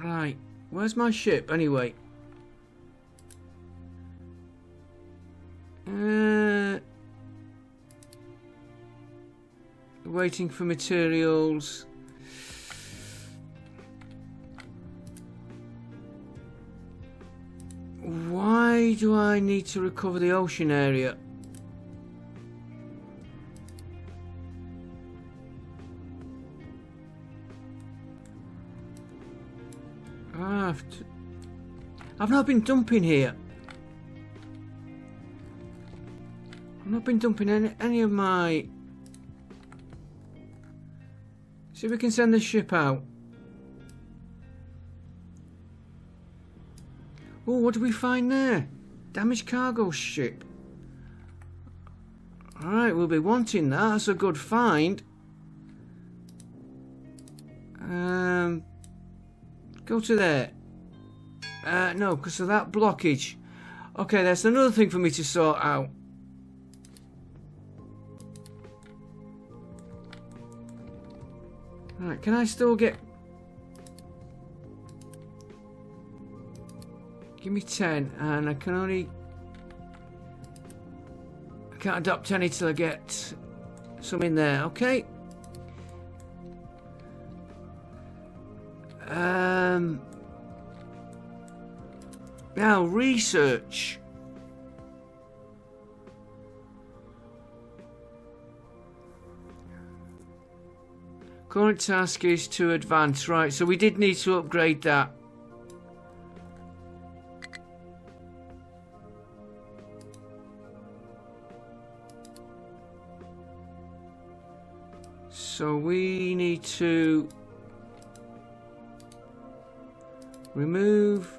Right. Where's my ship, anyway? Waiting for materials. Why do I need to recover the ocean area? I've not been dumping here. I've not been dumping any of my... See if we can send the ship out. Oh, what do we find there? Damaged cargo ship. Alright, we'll be wanting that. That's a good find. Go to there. No, because of that blockage. Okay, that's another thing for me to sort out. Right, can I still get... Give me 10, and I can only... I can't adopt any till I get some in there, okay? Now, research. Current task is to advance, right, so we did need to upgrade that. So we need to remove.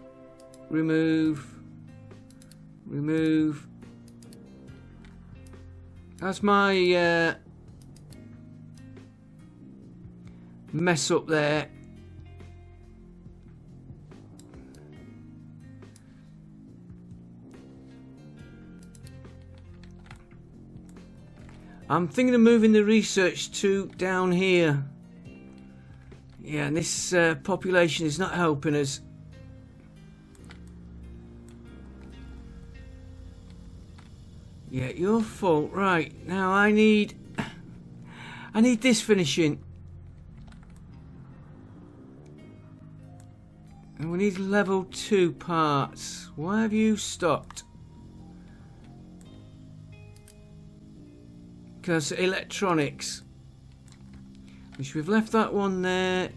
That's my mess up there. I'm thinking of moving the research to down here. Yeah, and this population is not helping us. Yeah, your fault. Right, now I need this finishing. And we need level 2 parts. Why have you stopped? Because electronics. Which we've left that one there.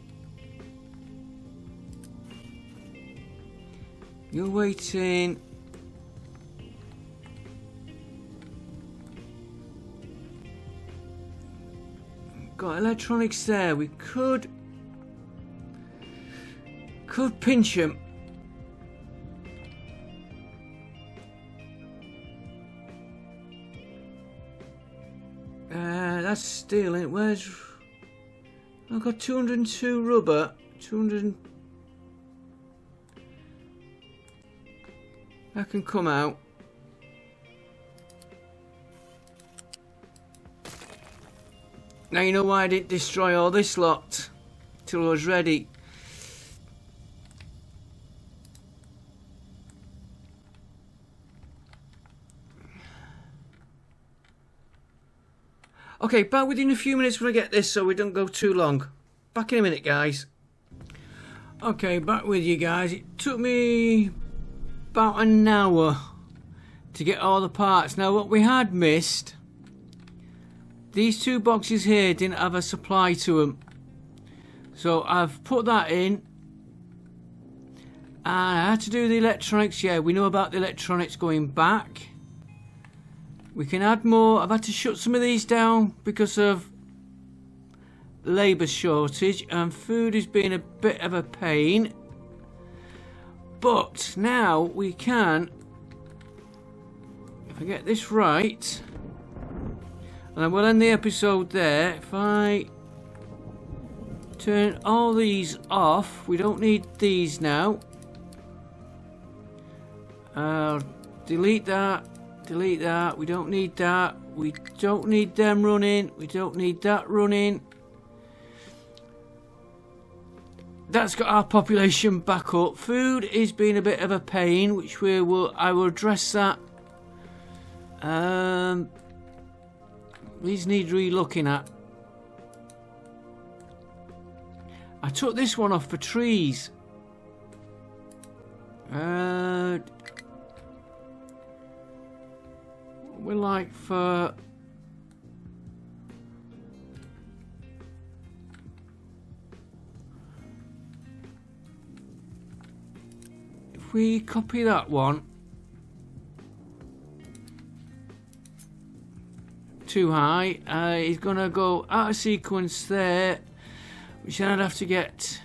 You're waiting. Got electronics there. We could pinch them. That's steel, ain't it? Where's... I've got 202 rubber. 200... That can come out. Now you know why I didn't destroy all this lot till I was ready. Okay, back within a few minutes when I get this so we don't go too long. Back in a minute, guys. Okay, back with you guys. It took me about an hour to get all the parts. Now what we had missed, these 2 boxes here didn't have a supply to them. So I've put that in. And I had to do the electronics. Yeah, we know about the electronics going back. We can add more. I've had to shut some of these down because of labour shortage, and food has been a bit of a pain. But now we can, if I get this right, and then we'll end the episode there. If I turn all these off, we don't need these now. Delete that. Delete that. We don't need that. We don't need them running. We don't need that running. That's got our population back up. Food is being a bit of a pain, which I will address that. These need re-looking at. I took this one off for trees. We're like for... If we copy that one, too high, he's gonna go out of sequence there, which then I'd have to get.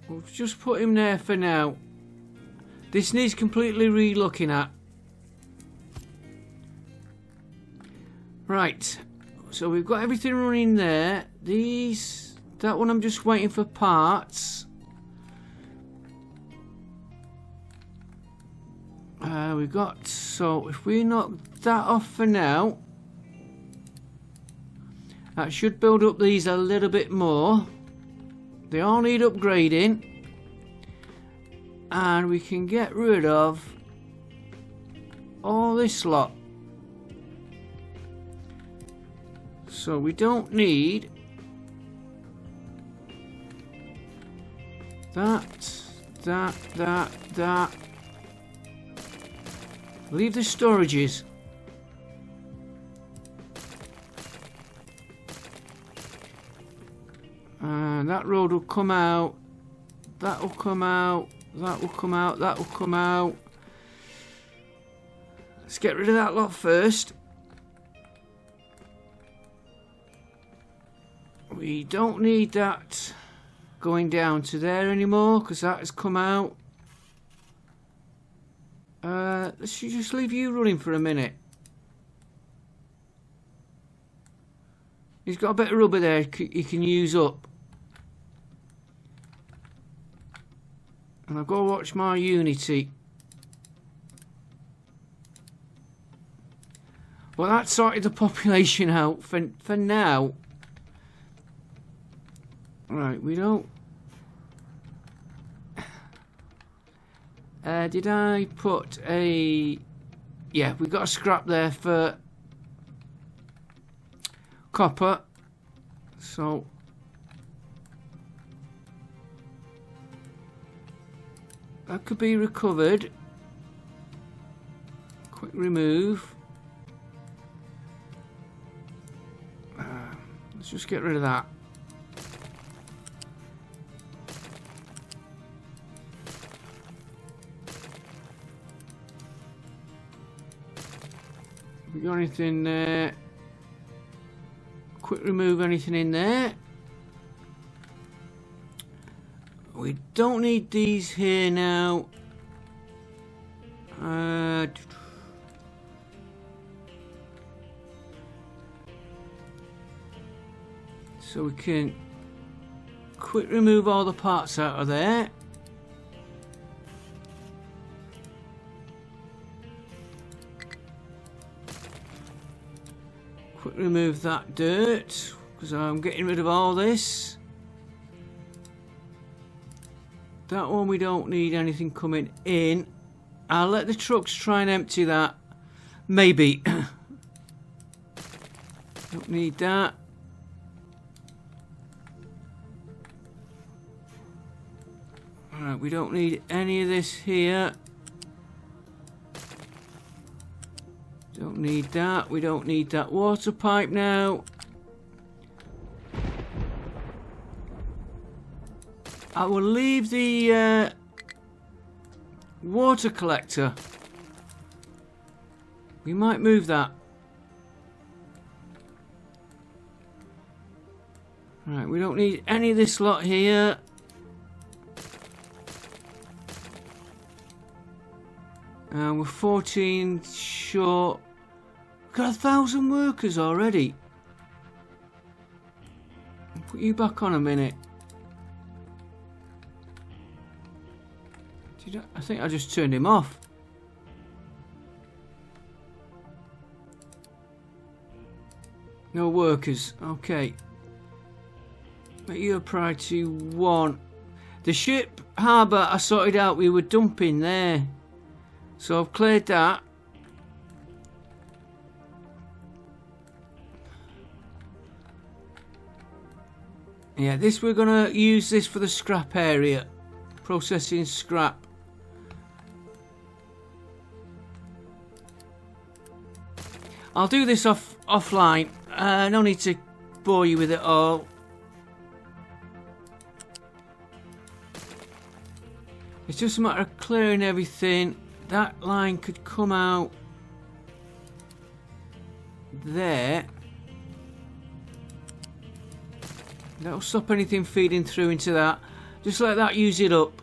We'll just put him there for now. This needs completely re-looking at. Right, so we've got everything running there. That one I'm just waiting for parts. We've got, so if we knock that off for now, that should build up these a little bit more. They all need upgrading, and we can get rid of all this lot. So we don't need that. Leave the storages. And that road will come out. That will come out. That will come out. That will come out. Let's get rid of that lot first. We don't need that going down to there anymore because that has come out. Let's just leave you running for a minute. He's got a bit of rubber there he can use up. And I've got to watch my Unity. Well, that sorted the population out for now. Right, we don't... did I put a... Yeah, we got a scrap there for copper. So... that could be recovered. Quick remove. Let's just get rid of that. We got anything there? Quick remove anything in there. We don't need these here now. So we can quick remove all the parts out of there. Quick remove that dirt because I'm getting rid of all this. That one we don't need anything coming in. I'll let the trucks try and empty that. Maybe. Don't need that. Alright, we don't need any of this here. Don't need that. We don't need that water pipe now. I will leave the water collector. We might move that. Right, we don't need any of this lot here. We're 14 short. We've got 1,000 workers already. I'll put you back on a minute. I think I just turned him off. No workers. Okay. Make you a priority 1. The ship harbour I sorted out, we were dumping there. So I've cleared that. Yeah, this we're gonna use this for the scrap area. Processing scrap. I'll do this offline. No need to bore you with it all. It's just a matter of clearing everything. That line could come out there. That'll stop anything feeding through into that. Just let that use it up.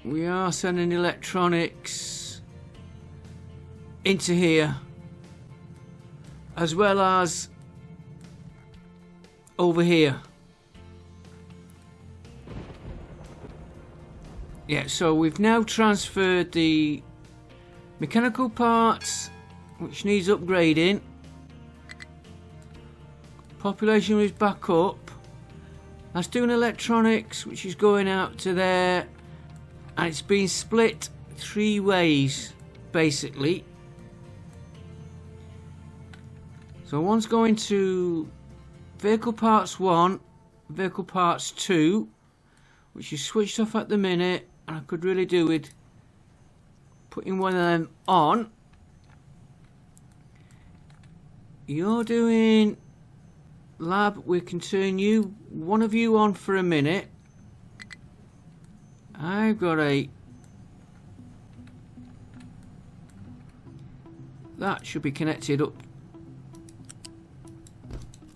We are sending electronics into here, as well as over here. Yeah, so we've now transferred the mechanical parts, which needs upgrading. Population is back up. That's doing electronics, which is going out to there. And it's been split 3 ways, basically. So one's going to vehicle parts 1, vehicle parts 2, which is switched off at the minute. And I could really do with putting one of them on. You're doing lab. We can turn you, one of you, on for a minute. I've got a... That should be connected up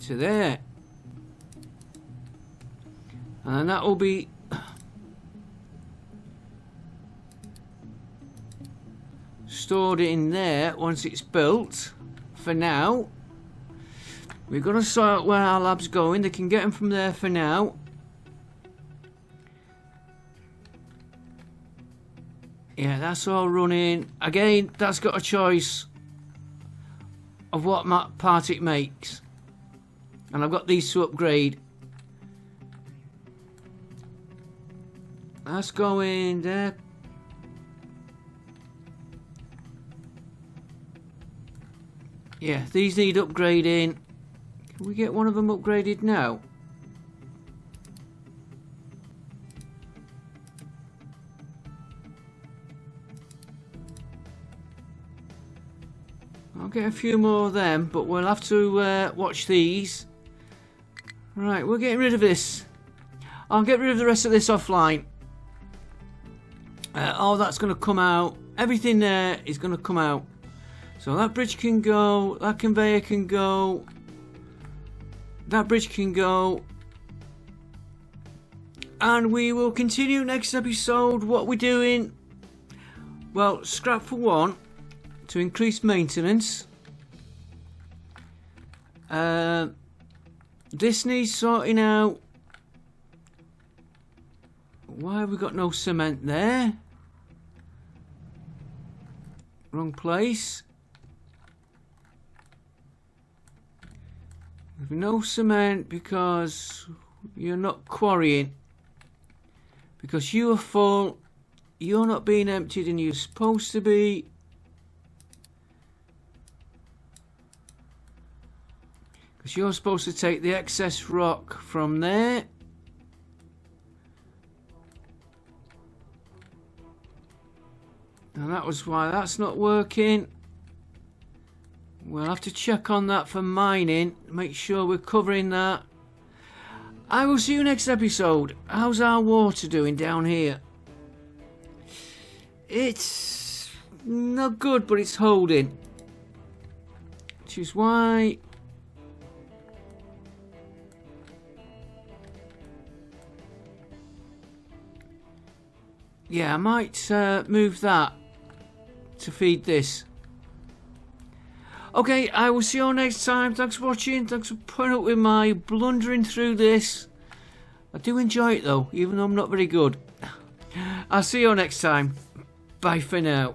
to there. And that will be... stored in there once it's built. For now, we've got to sort out where our lab's going. They can get them from there for now. Yeah, that's all running. Again, that's got a choice of what part it makes. And I've got these to upgrade. That's going there. Yeah, these need upgrading. Can we get one of them upgraded now? I'll get a few more of them, but we'll have to watch these. Right, we're getting rid of this. I'll get rid of the rest of this offline. All that's going to come out. Everything there is going to come out. So that bridge can go. That conveyor can go. That bridge can go. And we will continue next episode. What we're doing. Well, scrap for 1. To increase maintenance. This needs sorting out. Why have we got no cement there? Wrong place. There's no cement because you're not quarrying. Because you are full. You're not being emptied and you're supposed to be. Because you're supposed to take the excess rock from there. And that was why that's not working. We'll have to check on that for mining. Make sure we're covering that. I will see you next episode. How's our water doing down here? It's not good, but it's holding. Which is why... yeah, I might move that to feed this. Okay, I will see you all next time. Thanks for watching. Thanks for putting up with my blundering through this. I do enjoy it though, even though I'm not very good. I'll see you all next time. Bye for now.